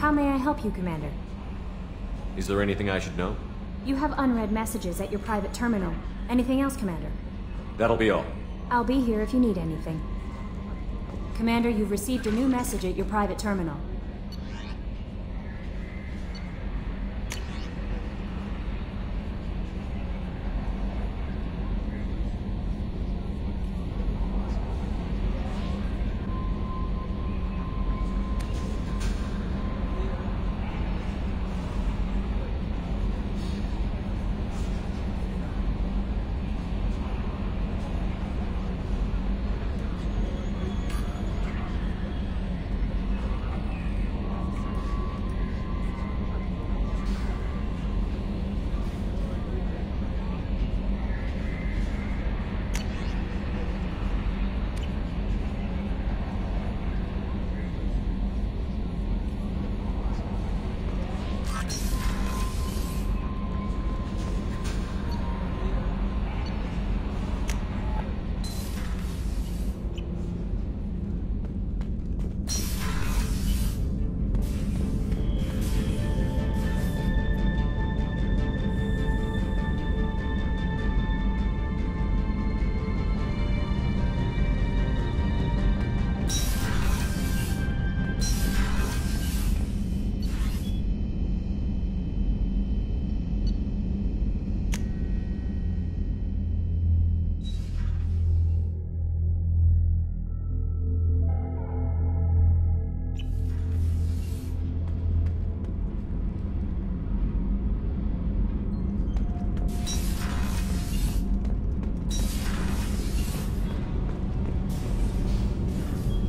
How may I help you, Commander? Is there anything I should know? You have unread messages at your private terminal. Anything else, Commander? That'll be all. I'll be here if you need anything. Commander, you've received a new message at your private terminal.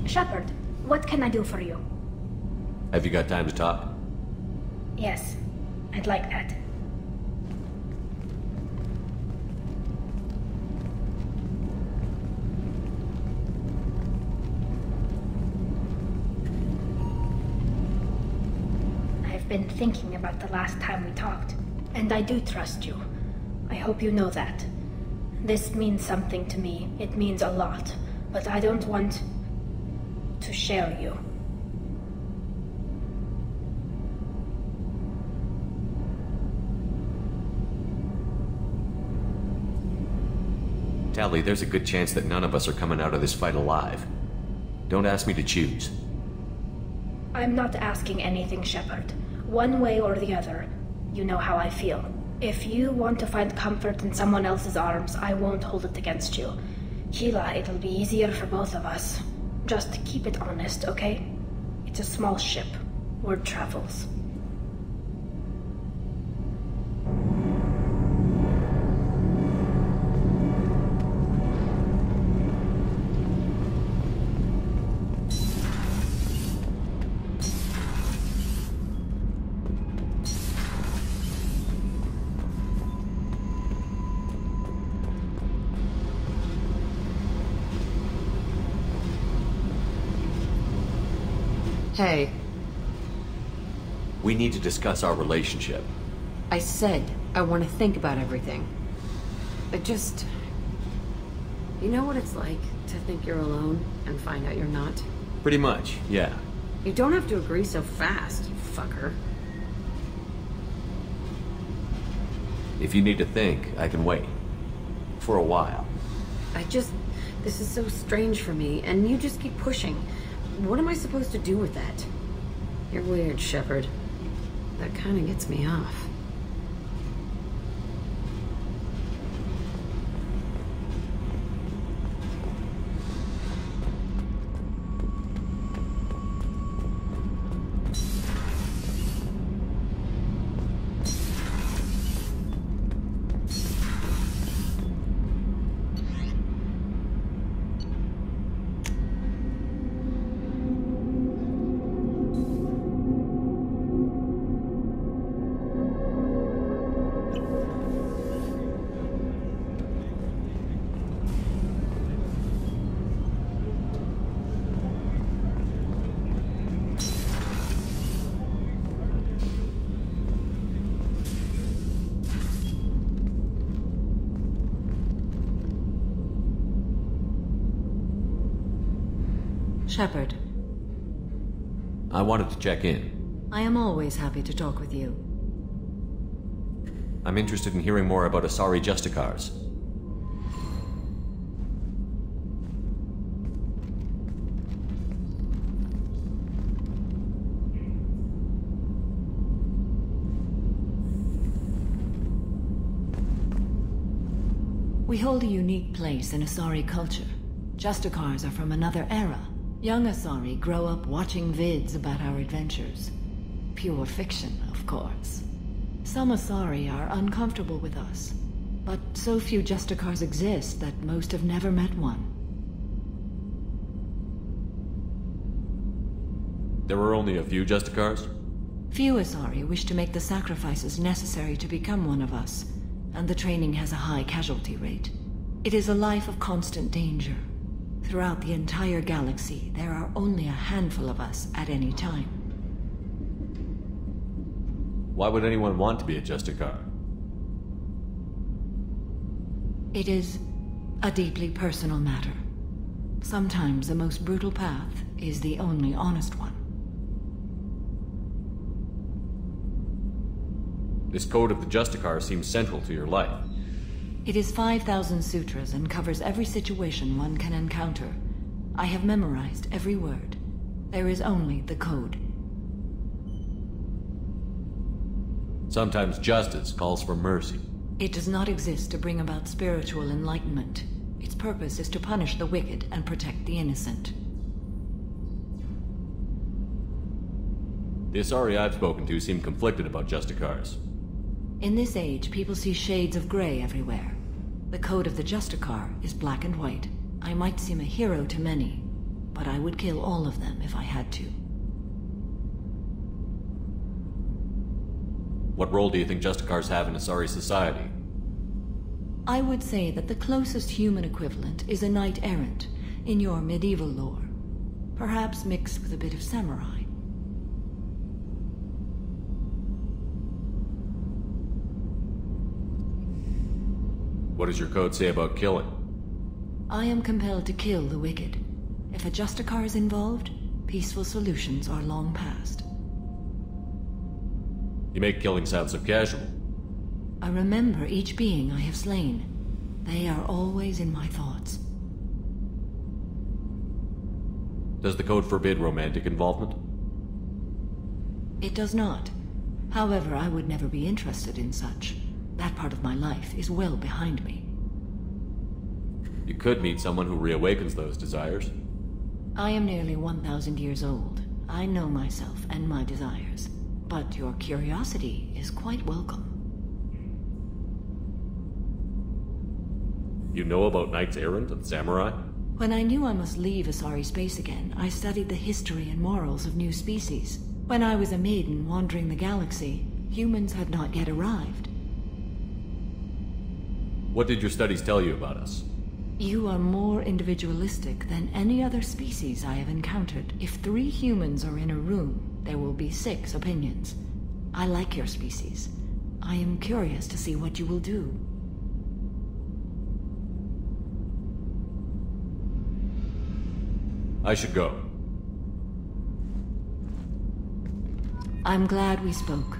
Shepard, what can I do for you? Have you got time to talk? Yes, I'd like that. I've been thinking about the last time we talked, and I do trust you. I hope you know that. This means something to me. It means a lot, but I don't want to share you. Tally, there's a good chance that none of us are coming out of this fight alive. Don't ask me to choose. I'm not asking anything, Shepard. One way or the other, you know how I feel. If you want to find comfort in someone else's arms, I won't hold it against you. Sheila, it'll be easier for both of us. Just keep it honest, okay? It's a small ship. Word travels. Hey. We need to discuss our relationship. I said I want to think about everything. You know what it's like to think you're alone and find out you're not? Pretty much, yeah. You don't have to agree so fast, you fucker. If you need to think, I can wait. For a while. This is so strange for me, and you just keep pushing. What am I supposed to do with that? You're weird, Shepard. That kind of gets me off. Shepard. I wanted to check in. I am always happy to talk with you. I'm interested in hearing more about Asari Justicars. We hold a unique place in Asari culture. Justicars are from another era. Young Asari grow up watching vids about our adventures. Pure fiction, of course. Some Asari are uncomfortable with us, but so few Justicars exist that most have never met one. There were only a few Justicars? Few Asari wish to make the sacrifices necessary to become one of us, and the training has a high casualty rate. It is a life of constant danger. Throughout the entire galaxy, there are only a handful of us at any time. Why would anyone want to be a Justicar? It is a deeply personal matter. Sometimes the most brutal path is the only honest one. This code of the Justicar seems central to your life. It is 5,000 sutras and covers every situation one can encounter. I have memorized every word. There is only the code. Sometimes justice calls for mercy. It does not exist to bring about spiritual enlightenment. Its purpose is to punish the wicked and protect the innocent. The Asari I've spoken to seem conflicted about Justicars. In this age, people see shades of gray everywhere. The code of the Justicar is black and white. I might seem a hero to many, but I would kill all of them if I had to. What role do you think Justicars have in Asari society? I would say that the closest human equivalent is a knight-errant in your medieval lore. Perhaps mixed with a bit of samurai. What does your code say about killing? I am compelled to kill the wicked. If a Justicar is involved, peaceful solutions are long past. You make killing sound so casual. I remember each being I have slain. They are always in my thoughts. Does the code forbid romantic involvement? It does not. However, I would never be interested in such. That part of my life is well behind me. You could meet someone who reawakens those desires. I am nearly 1,000 years old. I know myself and my desires. But your curiosity is quite welcome. You know about knights errant and samurai? When I knew I must leave Asari space again, I studied the history and morals of new species. When I was a maiden wandering the galaxy, humans had not yet arrived. What did your studies tell you about us? You are more individualistic than any other species I have encountered. If 3 humans are in a room, there will be 6 opinions. I like your species. I am curious to see what you will do. I should go. I'm glad we spoke.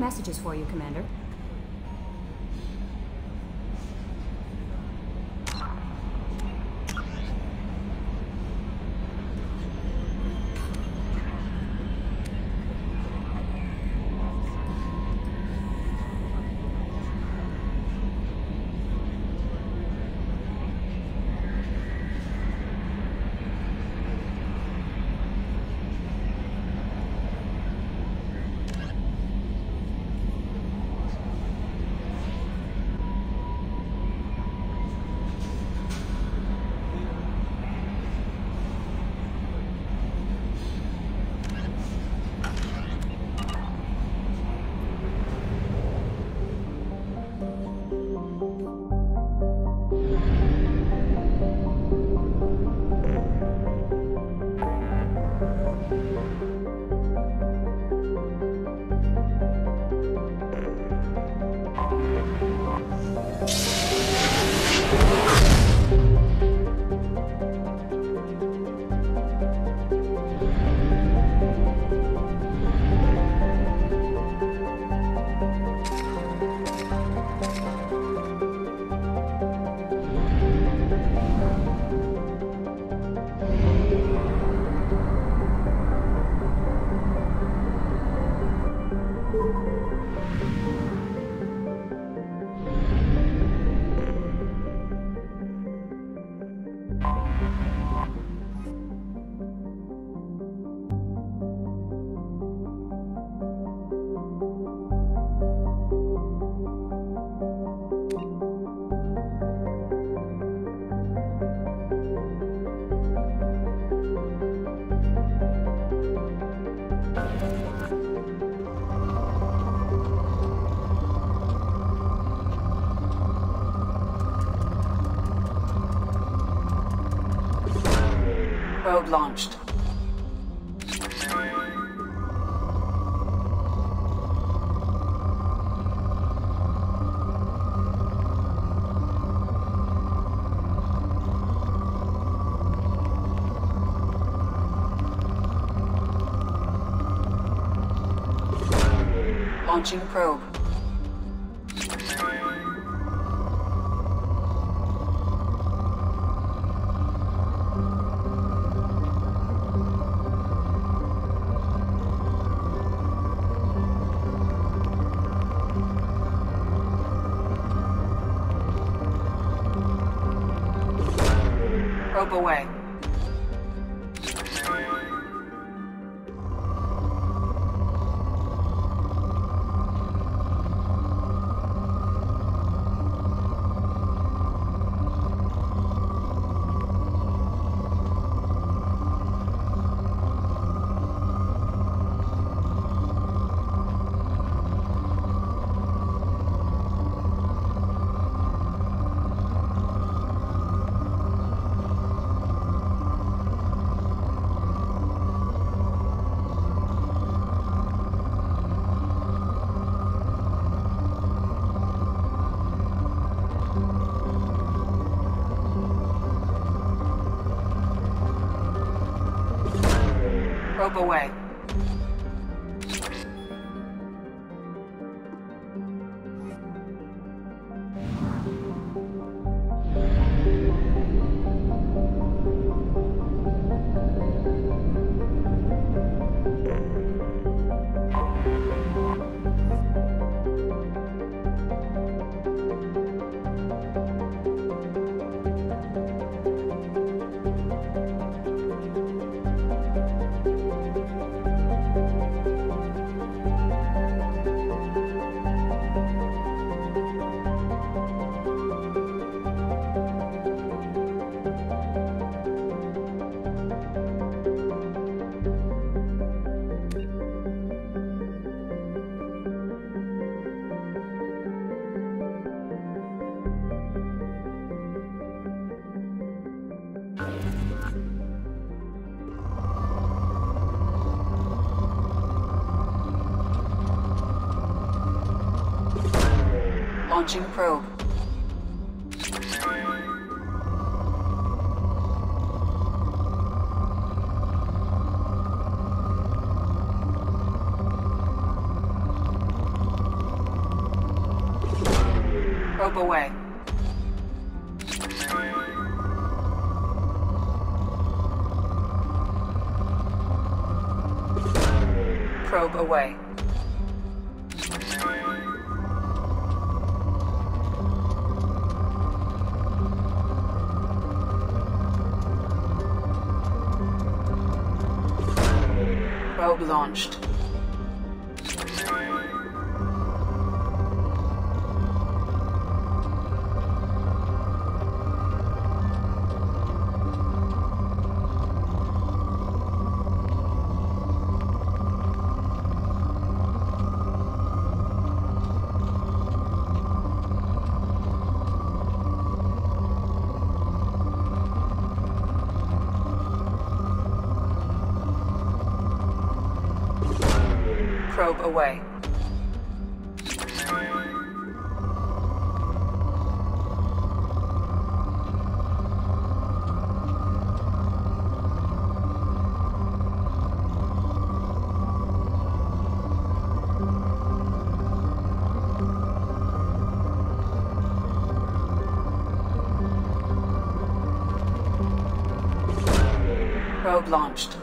messages for you, Commander. Probe launched. Launching probe. Probe away. Probe away. Launching probe. Probe away. Probe away. Probe launched. Probe away. Probe launched.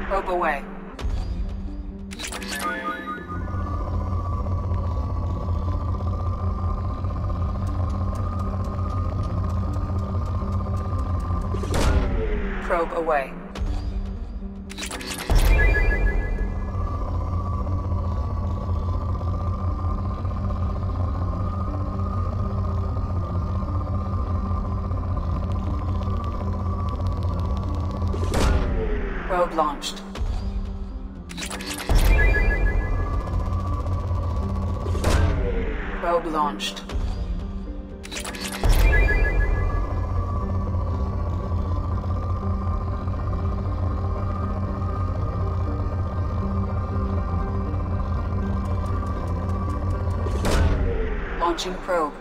Probe away. Probe away. Probe launched. Probe launched. Launching probe.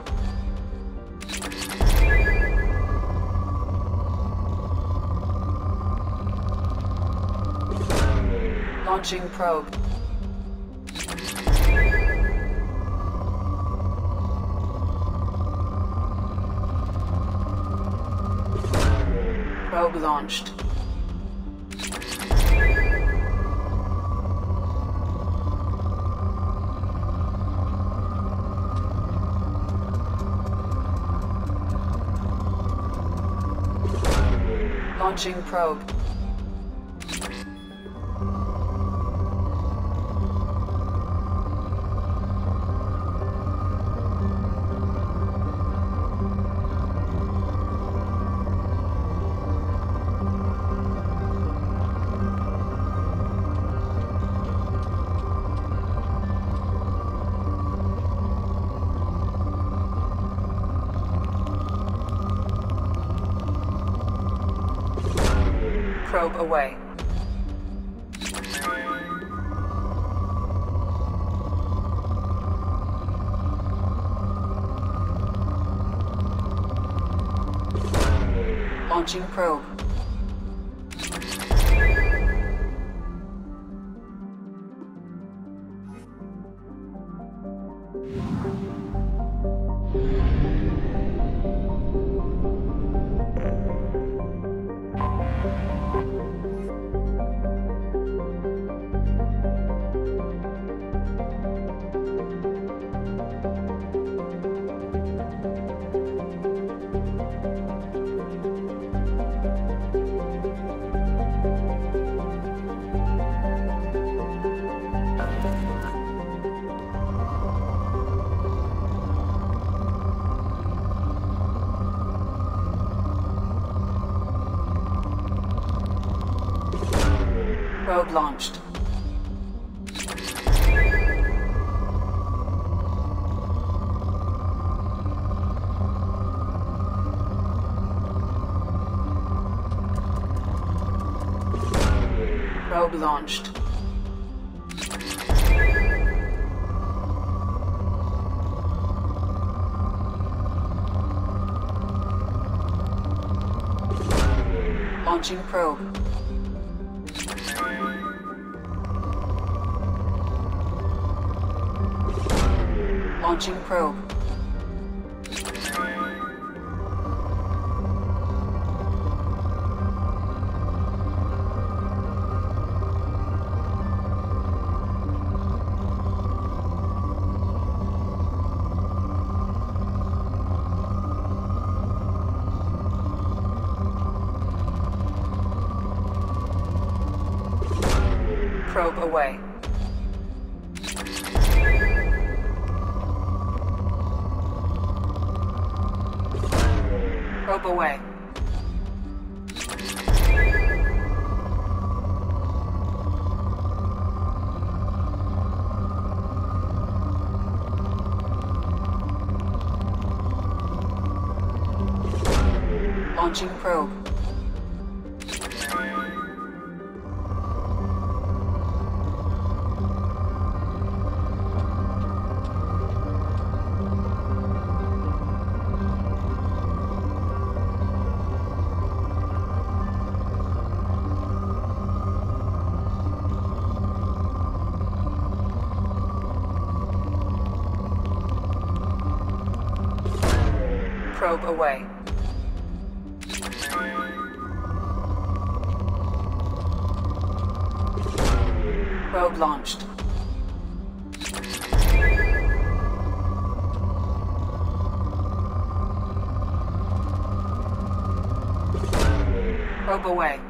Launching probe. Probe launched. Launching probe. Probe away. Launching probe. Probe launched. Probe launched. Launching probe. Launching probe. Probe away. Probe away. Launching probe. Probe away. Probe launched. Probe away.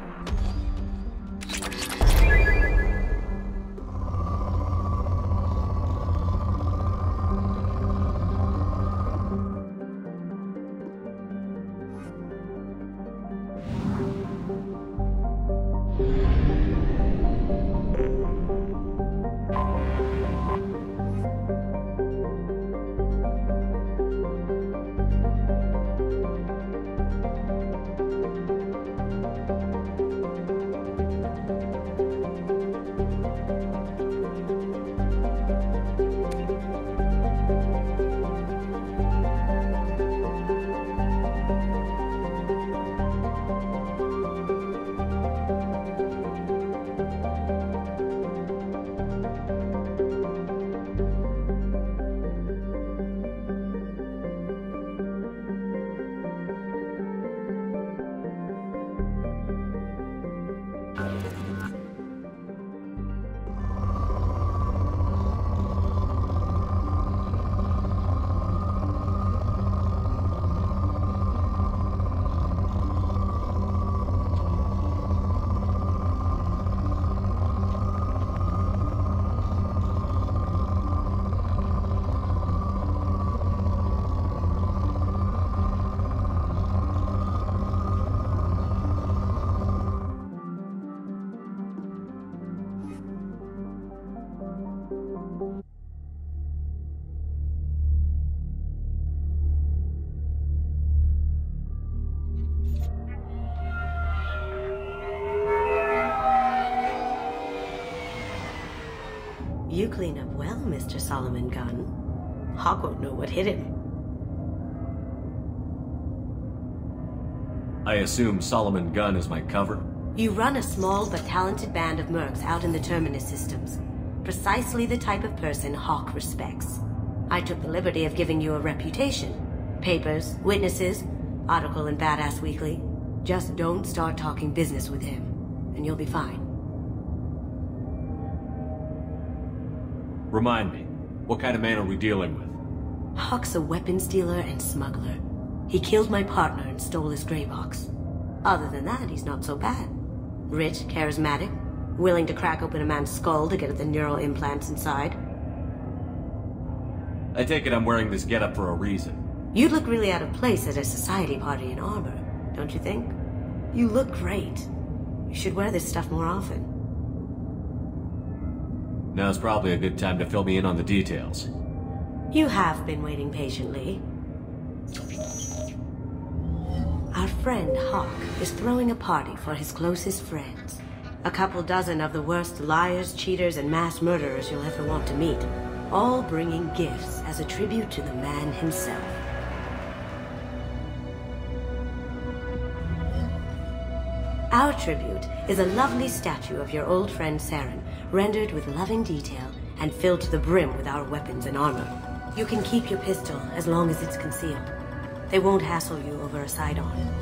You clean up well, Mr. Solomon Gunn. Hawk won't know what hit him. I assume Solomon Gunn is my cover? You run a small but talented band of mercs out in the Terminus systems. Precisely the type of person Hawk respects. I took the liberty of giving you a reputation. Papers, witnesses, article in Badass Weekly. Just don't start talking business with him, and you'll be fine. Remind me, what kind of man are we dealing with? Hawk's a weapons dealer and smuggler. He killed my partner and stole his gray box. Other than that, he's not so bad. Rich, charismatic, willing to crack open a man's skull to get at the neural implants inside. I take it I'm wearing this getup for a reason. You'd look really out of place at a society party in armor, don't you think? You look great. You should wear this stuff more often. Now's probably a good time to fill me in on the details. You have been waiting patiently. Our friend Hawk is throwing a party for his closest friends. A couple dozen of the worst liars, cheaters, and mass murderers you'll ever want to meet. All bringing gifts as a tribute to the man himself. Our tribute is a lovely statue of your old friend Saren, rendered with loving detail and filled to the brim with our weapons and armor. You can keep your pistol as long as it's concealed. They won't hassle you over a side-on.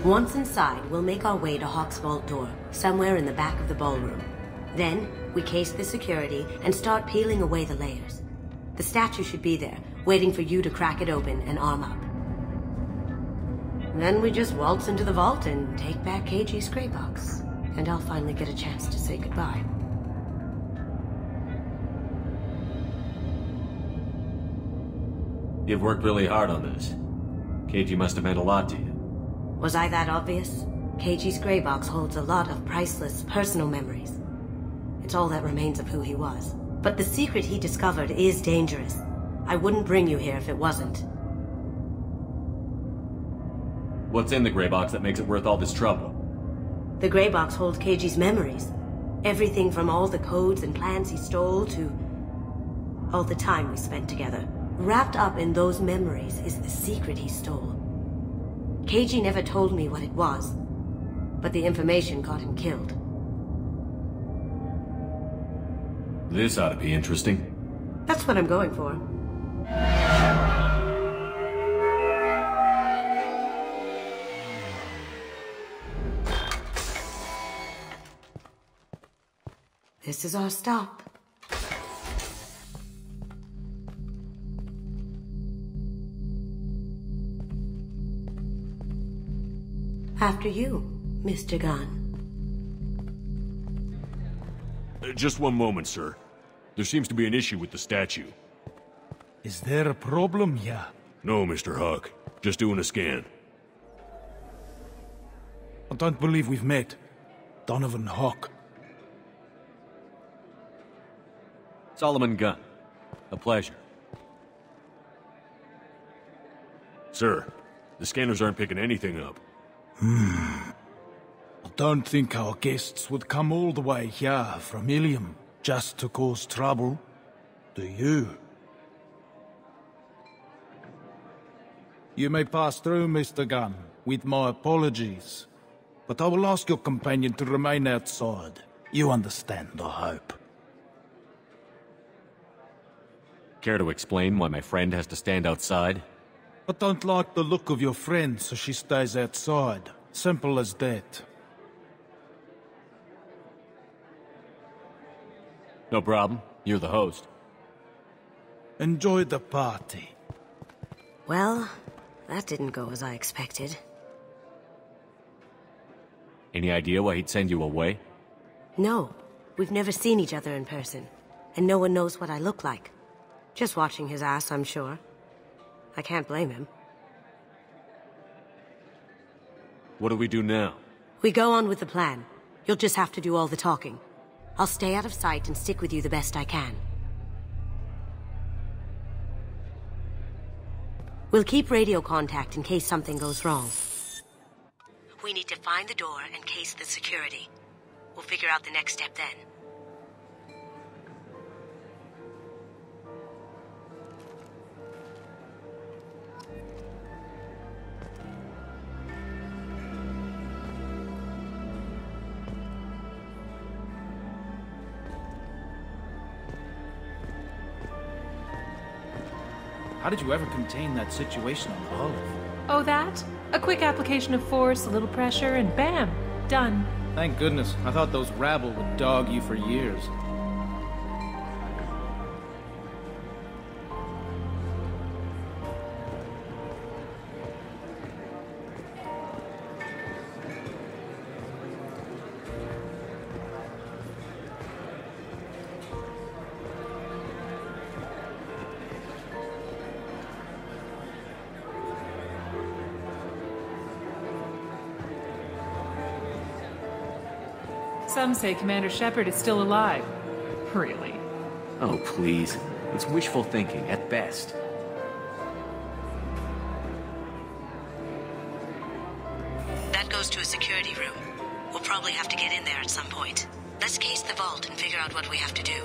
Once inside, we'll make our way to Hawk's vault door, somewhere in the back of the ballroom. Then, we case the security and start peeling away the layers. The statue should be there, waiting for you to crack it open and arm up. Then we just waltz into the vault and take back Keiji's gray box. And I'll finally get a chance to say goodbye. You've worked really hard on this. Keiji must have meant a lot to you. Was I that obvious? Keiji's gray box holds a lot of priceless personal memories. It's all that remains of who he was. But the secret he discovered is dangerous. I wouldn't bring you here if it wasn't. What's in the gray box that makes it worth all this trouble? The gray box holds Keiji's memories. Everything from all the codes and plans he stole to all the time we spent together. Wrapped up in those memories is the secret he stole. Keiji never told me what it was, but the information got him killed. This ought to be interesting. That's what I'm going for. This is our stop. After you, Mr. Gunn. Just one moment, sir. There seems to be an issue with the statue. Is there a problem here? No, Mr. Hawk. Just doing a scan. I don't believe we've met. Donovan Hok. Solomon Gunn. A pleasure. Sir, the scanners aren't picking anything up. I don't think our guests would come all the way here from Ilium just to cause trouble. Do you? You may pass through, Mr. Gunn, with my apologies. But I will ask your companion to remain outside. You understand, I hope. Care to explain why my friend has to stand outside? I don't like the look of your friend, so she stays outside. Simple as that. No problem. You're the host. Enjoy the party. Well, that didn't go as I expected. Any idea why he'd send you away? No, we've never seen each other in person, and no one knows what I look like. Just watching his ass, I'm sure. I can't blame him. What do we do now? We go on with the plan. You'll just have to do all the talking. I'll stay out of sight and stick with you the best I can. We'll keep radio contact in case something goes wrong. We need to find the door and case the security. We'll figure out the next step then. How did you ever contain that situation on the hull? Oh, that? A quick application of force, a little pressure, and bam! Done. Thank goodness. I thought those rabble would dog you for years. Some say Commander Shepard is still alive. Really? Oh, please. It's wishful thinking, at best. That goes to a security room. We'll probably have to get in there at some point. Let's case the vault and figure out what we have to do.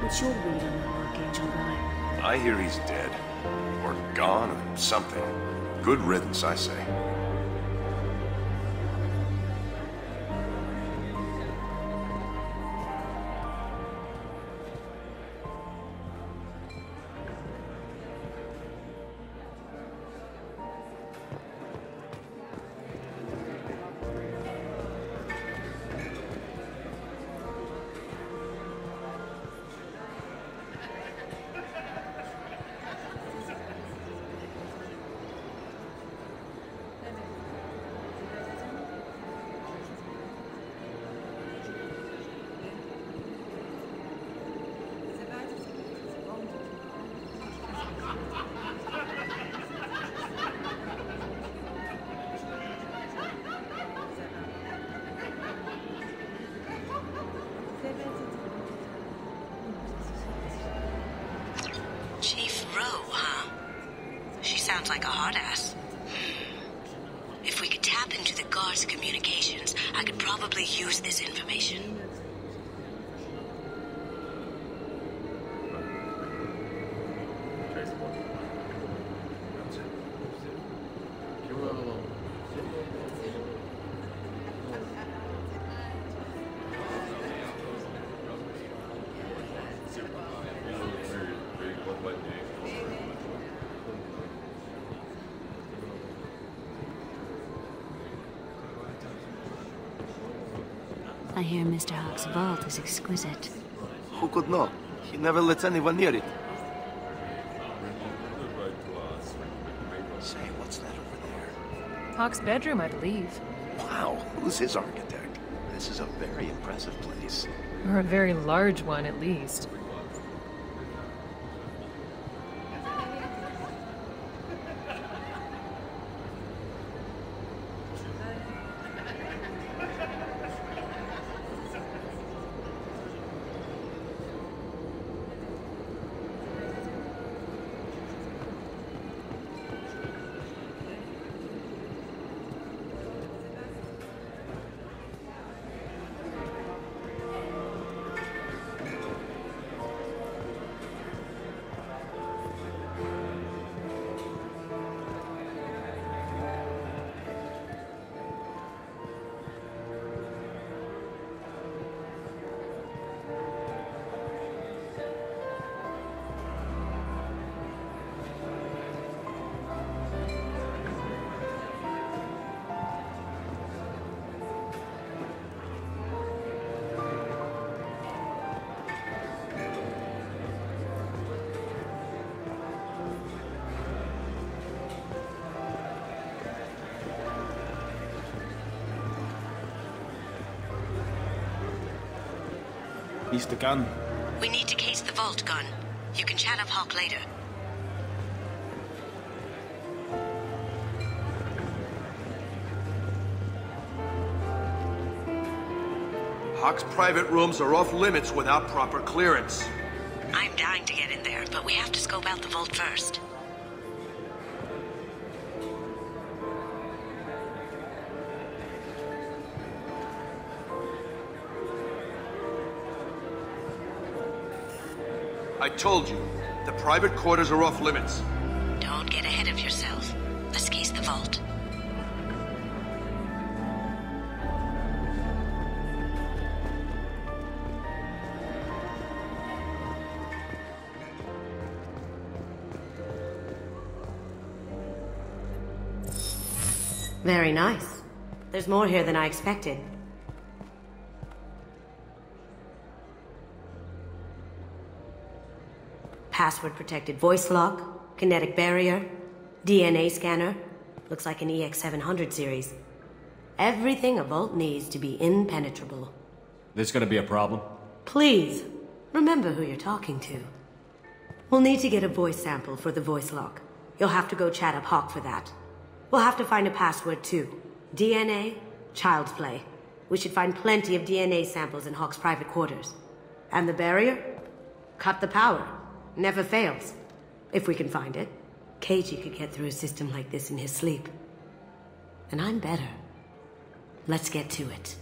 What's your read on that Archangel guy? I hear he's dead. Or gone, or something. Good riddance, I say. Sounds like a hard ass. If we could tap into the guard's communications, I could probably use this information. I hear Mr. Hawk's vault is exquisite. Who could know? He never lets anyone near it. Say, what's that over there? Hawk's bedroom, I believe. Wow, who's his architect? This is a very impressive place. Or a very large one, at least. Mr. Gunn. We need to case the vault, Gunn. You can chat up Hawk later. Hawk's private rooms are off limits without proper clearance. I'm dying to get in there, but we have to scope out the vault first. I told you, the private quarters are off limits. Don't get ahead of yourself. Let's case the vault. Very nice. There's more here than I expected. Password-protected voice lock, kinetic barrier, DNA scanner. Looks like an EX700 series. Everything a vault needs to be impenetrable. This gonna be a problem? Please, remember who you're talking to. We'll need to get a voice sample for the voice lock. You'll have to go chat up Hawk for that. We'll have to find a password too. DNA, child's play. We should find plenty of DNA samples in Hawk's private quarters. And the barrier? Cut the power. Never fails. If we can find it. Кейдзи could get through a system like this in his sleep. And I'm better. Let's get to it.